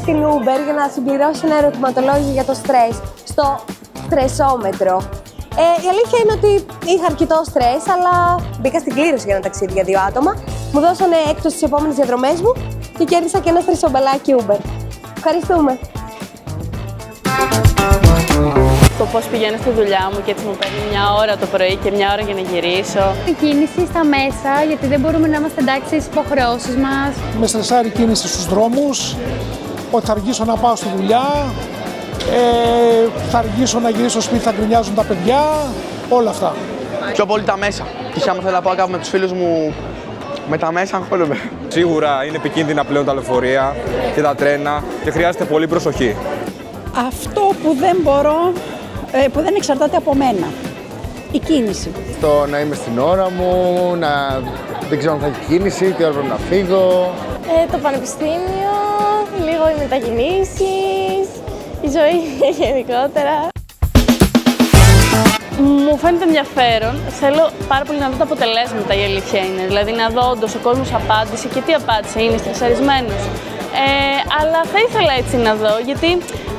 στην Uber για να συμπληρώσω ένα ερωτηματολόγιο για το στρες στο στρεσόμετρο. Η αλήθεια είναι ότι είχα αρκετό στρες, αλλά μπήκα στην κλήρωση για ένα ταξίδι για 2 άτομα. Μου δώσανε έκπτωση στις επόμενες διαδρομές μου και κέρδισα και ένα στρεσομπαλάκι Uber. Ευχαριστούμε. Το πώς πηγαίνω στη δουλειά μου και έτσι μου παίρνει 1 ώρα το πρωί και 1 ώρα για να γυρίσω. Η κίνηση στα μέσα, γιατί δεν μπορούμε να είμαστε εντάξει στις υποχρεώσεις μας. Με στρεσάρει η κίνηση στους δρόμους, ότι θα αργήσω να πάω στη δουλειά, θα αργήσω να γυρίσω στο σπίτι, θα γκρινιάζουν τα παιδιά, όλα αυτά. Πιο πολύ τα μέσα. Και άμα θέλω να πάω κάπου με τους φίλους μου, με τα μέσα αγχώνομαι. Σίγουρα είναι επικίνδυνα πλέον τα λεωφορεία και τα τρένα και χρειάζεται πολύ προσοχή. Αυτό που δεν μπορώ, που δεν εξαρτάται από μένα, η κίνηση. Το να είμαι στην ώρα μου, δεν ξέρω αν θα έχει κίνηση, τι ώρα πρέπει να φύγω. Το πανεπιστήμιο, λίγο οι μετακινήσεις, η ζωή γενικότερα. Μου φαίνεται ενδιαφέρον. Θέλω πάρα πολύ να δω τα αποτελέσματα, η αλήθεια είναι. Δηλαδή να δω όντως ο κόσμος απάντησε και τι απάντησε, είναι στρεσαρισμένος. Αλλά θα ήθελα έτσι να δω, γιατί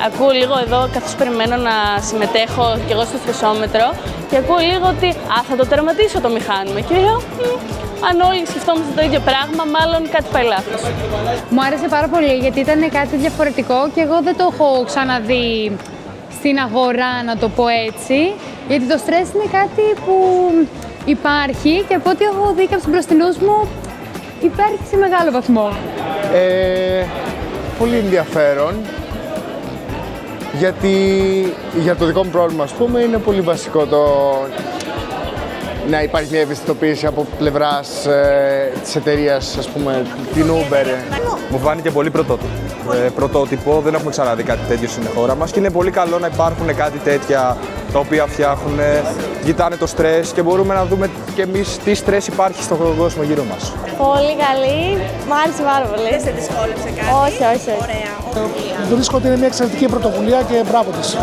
ακούω λίγο εδώ καθώς περιμένω να συμμετέχω κι εγώ στο στρεσόμετρο και ακούω λίγο ότι θα το τερματίσω το μηχάνημα και λέω αν όλοι σκεφτόμαστε το ίδιο πράγμα, μάλλον κάτι πάει λάθος. Μου άρεσε πάρα πολύ γιατί ήταν κάτι διαφορετικό και εγώ δεν το έχω ξαναδεί στην αγορά, να το πω έτσι, γιατί το στρες είναι κάτι που υπάρχει και από ό,τι έχω δει και από τους μπροστινούς μου υπάρχει σε μεγάλο βαθμό. Πολύ ενδιαφέρον, γιατί για το δικό μου πρόβλημα, ας πούμε, είναι πολύ βασικό το να υπάρχει μια ευαισθητοποίηση από πλευράς της εταιρείας, ας πούμε, την Uber. Μου φάνηκε πολύ πρωτότυπο, δεν έχουμε ξαναδεί κάτι τέτοιο στην χώρα μας και είναι πολύ καλό να υπάρχουν κάτι τέτοια τα οποία φτιάχνουν, κοιτάνε το στρες και μπορούμε να δούμε και εμείς τι στρες υπάρχει στον κόσμο γύρω μας. Πολύ καλή, μ' άρεσε πάρα πολύ. Δεν σε δυσκόλεψε κάτι? Όχι. Ωραία. Βρίσκω ότι είναι μια εξαιρετική πρωτοβουλία και μπράβο της.